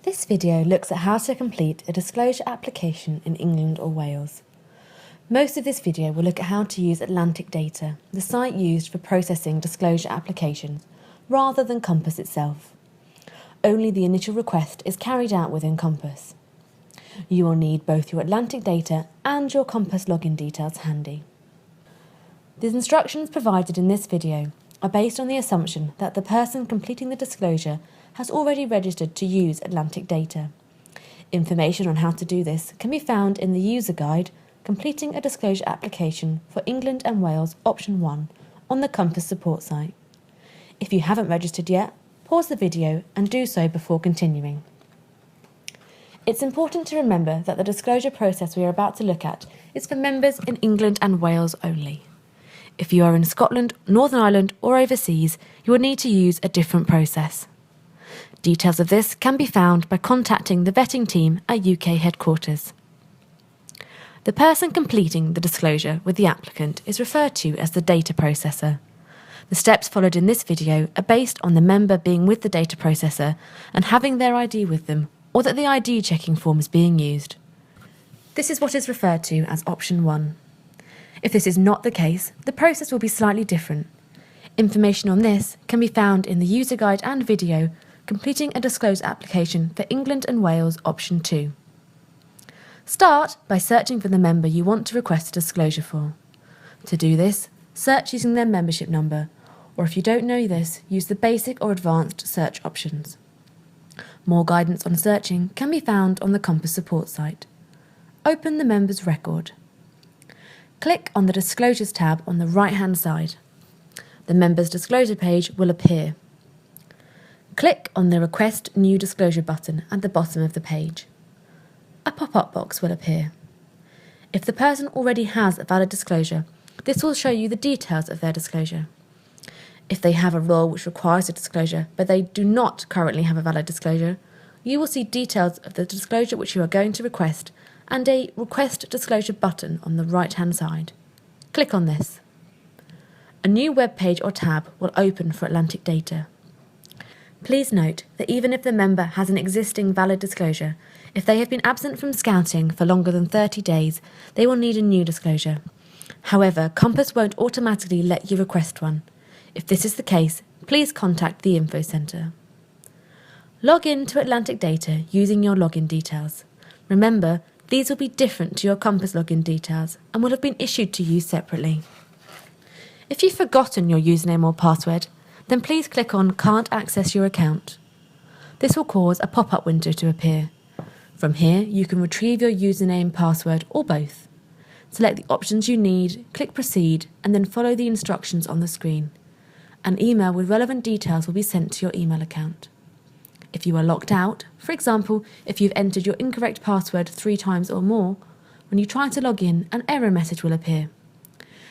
This video looks at how to complete a disclosure application in England or Wales. Most of this video will look at how to use Atlantic Data, the site used for processing disclosure applications, rather than Compass itself. Only the initial request is carried out within Compass. You will need both your Atlantic Data and your Compass login details handy. The instructions provided in this video are based on the assumption that the person completing the disclosure has already registered to use Atlantic Data. Information on how to do this can be found in the user guide Completing a Disclosure Application for England and Wales Option 1 on the Compass support site. If you haven't registered yet, pause the video and do so before continuing. It's important to remember that the disclosure process we are about to look at is for members in England and Wales only. If you are in Scotland, Northern Ireland or overseas, you will need to use a different process. Details of this can be found by contacting the vetting team at UK headquarters. The person completing the disclosure with the applicant is referred to as the data processor. The steps followed in this video are based on the member being with the data processor and having their ID with them, or that the ID checking form is being used. This is what is referred to as Option 1. If this is not the case, the process will be slightly different. Information on this can be found in the user guide and video Completing a Disclosure Application for England and Wales Option 2. Start by searching for the member you want to request a disclosure for. To do this, search using their membership number, or if you don't know this, use the basic or advanced search options. More guidance on searching can be found on the Compass support site. Open the member's record. Click on the Disclosures tab on the right-hand side. The member's disclosure page will appear. Click on the Request New Disclosure button at the bottom of the page. A pop-up box will appear. If the person already has a valid disclosure, this will show you the details of their disclosure. If they have a role which requires a disclosure, but they do not currently have a valid disclosure, you will see details of the disclosure which you are going to request and a Request Disclosure button on the right-hand side. Click on this. A new web page or tab will open for Atlantic Data. Please note that even if the member has an existing valid disclosure, if they have been absent from scouting for longer than 30 days, they will need a new disclosure. However, Compass won't automatically let you request one. If this is the case, please contact the Info Centre. Log in to Atlantic Data using your login details. Remember, these will be different to your Compass login details and will have been issued to you separately. If you've forgotten your username or password, then please click on Can't Access Your Account. This will cause a pop-up window to appear. From here, you can retrieve your username, password, or both. Select the options you need, click Proceed, and then follow the instructions on the screen. An email with relevant details will be sent to your email account. If you are locked out, for example, if you've entered your incorrect password 3 times or more, when you try to log in, an error message will appear.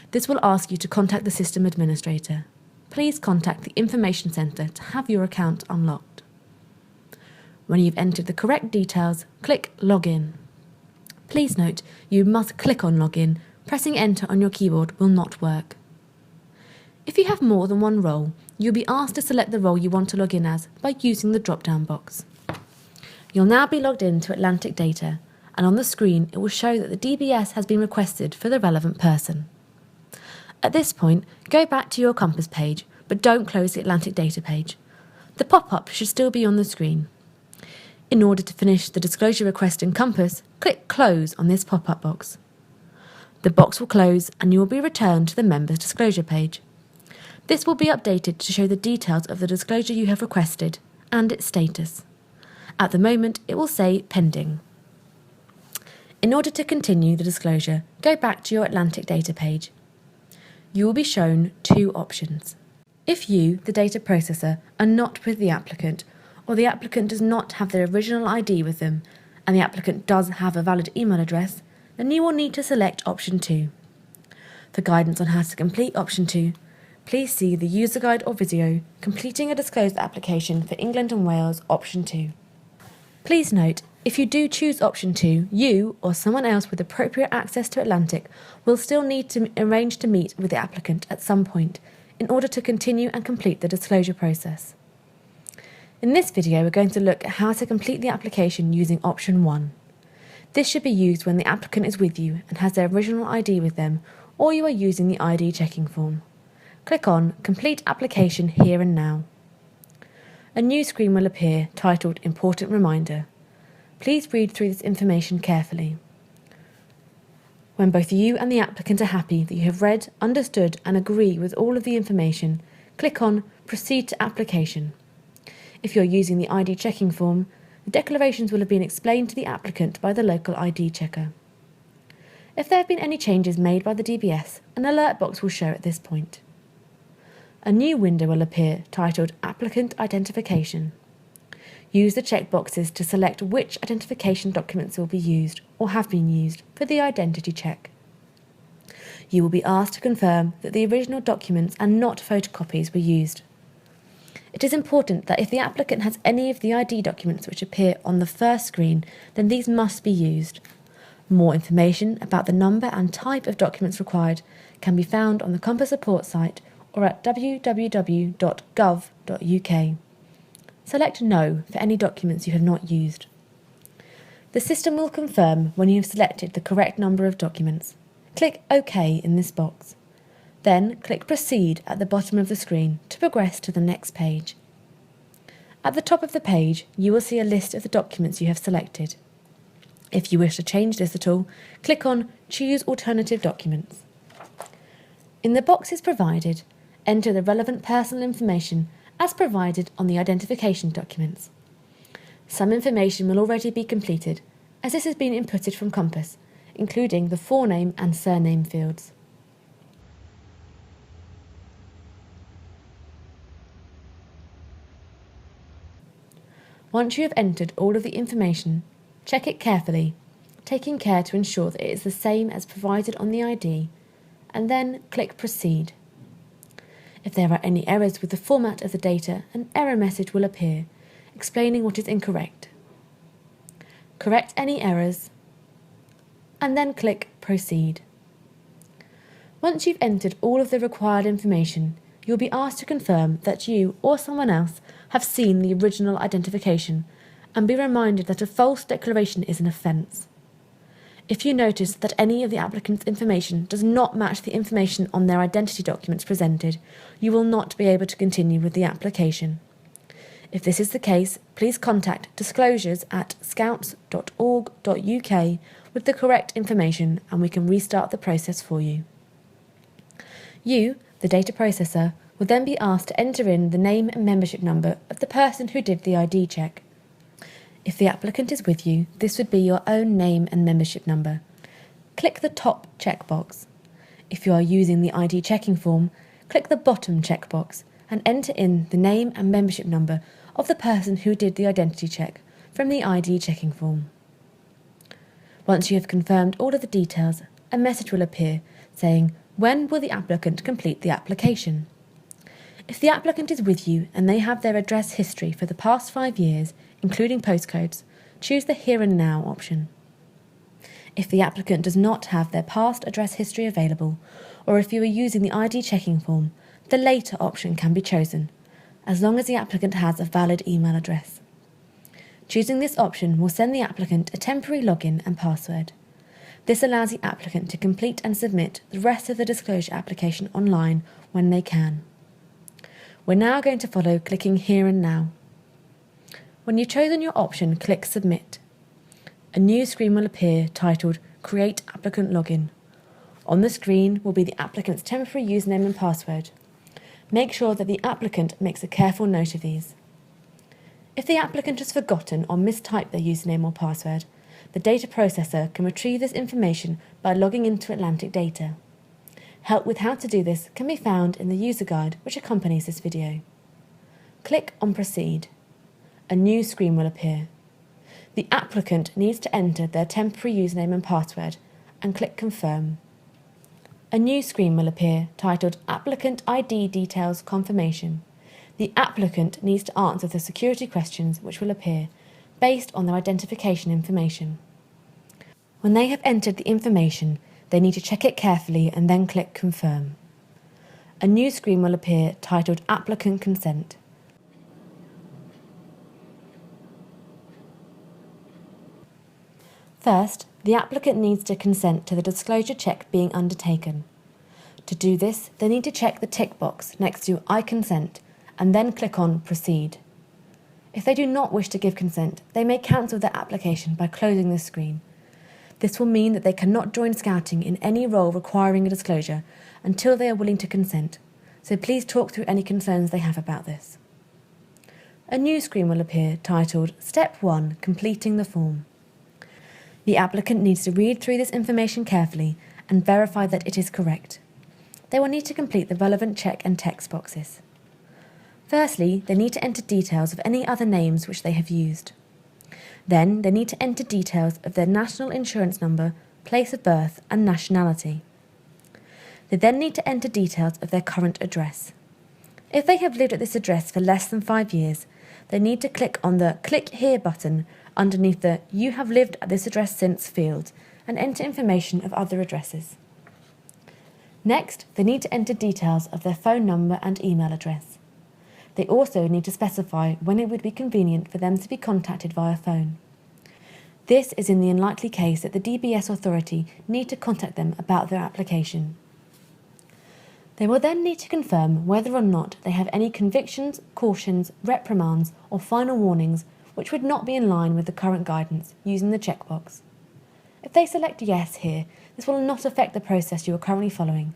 This will ask you to contact the system administrator. Please contact the Information Centre to have your account unlocked. When you've entered the correct details, click Login. Please note, you must click on Login. Pressing Enter on your keyboard will not work. If you have more than one role, you'll be asked to select the role you want to log in as by using the drop-down box. You'll now be logged in to Atlantic Data, and on the screen it will show that the DBS has been requested for the relevant person. At this point, go back to your Compass page, but don't close the Atlantic Data page. The pop-up should still be on the screen. In order to finish the disclosure request in Compass, click Close on this pop-up box. The box will close and you will be returned to the member's disclosure page. This will be updated to show the details of the disclosure you have requested and its status. At the moment, it will say Pending. In order to continue the disclosure, go back to your Atlantic Data page. You will be shown 2 options. If you, the data processor, are not with the applicant, or the applicant does not have their original ID with them, and the applicant does have a valid email address, then you will need to select Option 2. For guidance on how to complete Option 2, please see the user guide or video Completing a Disclosure Application for England and Wales Option 2. Please note, if you do choose Option 2, you, or someone else with appropriate access to Atlantic, will still need to arrange to meet with the applicant at some point in order to continue and complete the disclosure process. In this video, we're going to look at how to complete the application using option 1. This should be used when the applicant is with you and has their original ID with them, or you are using the ID checking form. Click on Complete Application Here and Now. A new screen will appear titled Important Reminder. Please read through this information carefully. When both you and the applicant are happy that you have read, understood and agree with all of the information, click on Proceed to Application. If you're using the ID checking form, the declarations will have been explained to the applicant by the local ID checker. If there have been any changes made by the DBS, an alert box will show at this point. A new window will appear titled Applicant Identification. Use the checkboxes to select which identification documents will be used or have been used for the identity check. You will be asked to confirm that the original documents and not photocopies were used. It is important that if the applicant has any of the ID documents which appear on the first screen, then these must be used. More information about the number and type of documents required can be found on the Compass Support site or at www.gov.uk. Select No for any documents you have not used. The system will confirm when you have selected the correct number of documents. Click OK in this box. Then click Proceed at the bottom of the screen to progress to the next page. At the top of the page, you will see a list of the documents you have selected. If you wish to change this at all, click on Choose Alternative Documents. In the boxes provided, enter the relevant personal information as provided on the identification documents. Some information will already be completed, as this has been inputted from Compass, including the forename and surname fields. Once you have entered all of the information, check it carefully, taking care to ensure that it is the same as provided on the ID, and then click Proceed. If there are any errors with the format of the data, an error message will appear, explaining what is incorrect. Correct any errors, and then click Proceed. Once you've entered all of the required information, you'll be asked to confirm that you or someone else have seen the original identification and be reminded that a false declaration is an offence. If you notice that any of the applicant's information does not match the information on their identity documents presented, you will not be able to continue with the application. If this is the case, please contact disclosures@scouts.org.uk with the correct information and we can restart the process for you. You, the data processor, will then be asked to enter in the name and membership number of the person who did the ID check. If the applicant is with you, this would be your own name and membership number. Click the top checkbox. If you are using the ID checking form, click the bottom checkbox and enter in the name and membership number of the person who did the identity check from the ID checking form. Once you have confirmed all of the details, a message will appear saying, "When will the applicant complete the application?" If the applicant is with you and they have their address history for the past 5 years, including postcodes, choose the Here and Now option. If the applicant does not have their past address history available, or if you are using the ID checking form, the Later option can be chosen, as long as the applicant has a valid email address. Choosing this option will send the applicant a temporary login and password. This allows the applicant to complete and submit the rest of the disclosure application online when they can. We're now going to follow clicking Here and Now. When you've chosen your option, click Submit. A new screen will appear titled Create Applicant Login. On the screen will be the applicant's temporary username and password. Make sure that the applicant makes a careful note of these. If the applicant has forgotten or mistyped their username or password, the data processor can retrieve this information by logging into Atlantic Data. Help with how to do this can be found in the user guide which accompanies this video. Click on Proceed. A new screen will appear. The applicant needs to enter their temporary username and password and click Confirm. A new screen will appear titled Applicant ID Details Confirmation. The applicant needs to answer the security questions which will appear based on their identification information. When they have entered the information, they need to check it carefully and then click Confirm. A new screen will appear titled Applicant Consent. First, the applicant needs to consent to the disclosure check being undertaken. To do this, they need to check the tick box next to I consent and then click on Proceed. If they do not wish to give consent, they may cancel their application by closing this screen. This will mean that they cannot join Scouting in any role requiring a disclosure until they are willing to consent, so please talk through any concerns they have about this. A new screen will appear titled Step 1 Completing the Form. The applicant needs to read through this information carefully and verify that it is correct. They will need to complete the relevant check and text boxes. Firstly, they need to enter details of any other names which they have used. Then, they need to enter details of their national insurance number, place of birth, and nationality. They then need to enter details of their current address. If they have lived at this address for less than 5 years, they need to click on the Click Here button underneath the You have lived at this address since field and enter information of other addresses. Next, they need to enter details of their phone number and email address. They also need to specify when it would be convenient for them to be contacted via phone. This is in the unlikely case that the DBS authority need to contact them about their application. They will then need to confirm whether or not they have any convictions, cautions, reprimands or final warnings which would not be in line with the current guidance using the checkbox. If they select yes here, this will not affect the process you are currently following.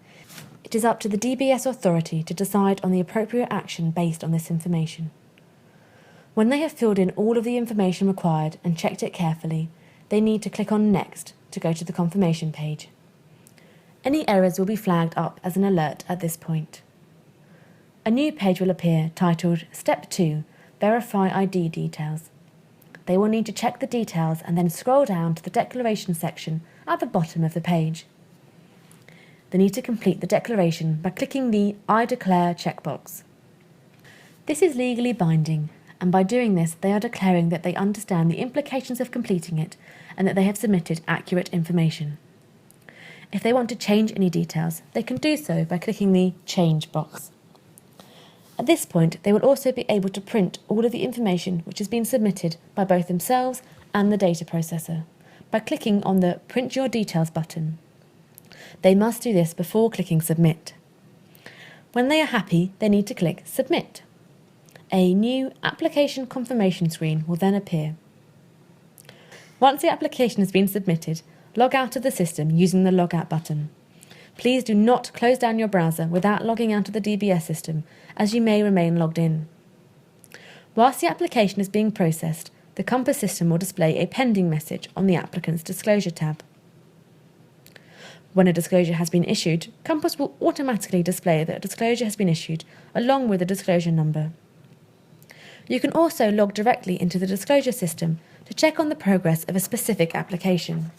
It is up to the DBS authority to decide on the appropriate action based on this information. When they have filled in all of the information required and checked it carefully, they need to click on Next to go to the confirmation page. Any errors will be flagged up as an alert at this point. A new page will appear titled Step 2 Verify ID Details. They will need to check the details and then scroll down to the declaration section at the bottom of the page. They need to complete the declaration by clicking the I declare checkbox. This is legally binding, and by doing this they are declaring that they understand the implications of completing it and that they have submitted accurate information. If they want to change any details, they can do so by clicking the Change box. At this point, they will also be able to print all of the information which has been submitted by both themselves and the data processor by clicking on the Print Your Details button. They must do this before clicking Submit. When they are happy, they need to click Submit. A new Application Confirmation screen will then appear. Once the application has been submitted, log out of the system using the Log Out button. Please do not close down your browser without logging out of the DBS system, as you may remain logged in. Whilst the application is being processed, the Compass system will display a pending message on the Applicant's Disclosure tab. When a disclosure has been issued, Compass will automatically display that a disclosure has been issued, along with the disclosure number. You can also log directly into the disclosure system to check on the progress of a specific application.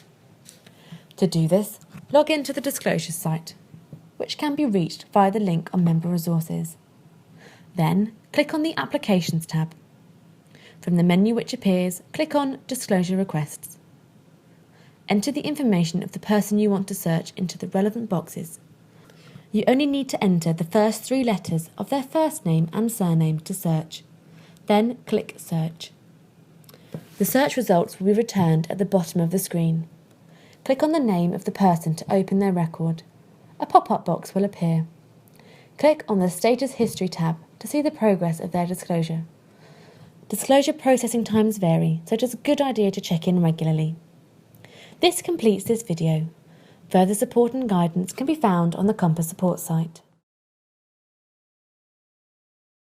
To do this, log into the disclosure site, which can be reached via the link on Member Resources. Then, click on the Applications tab. From the menu which appears, click on Disclosure Requests. Enter the information of the person you want to search into the relevant boxes. You only need to enter the first 3 letters of their first name and surname to search. Then click Search. The search results will be returned at the bottom of the screen. Click on the name of the person to open their record. A pop-up box will appear. Click on the Status History tab to see the progress of their disclosure. Disclosure processing times vary, so it is a good idea to check in regularly. This completes this video. Further support and guidance can be found on the Compass support site.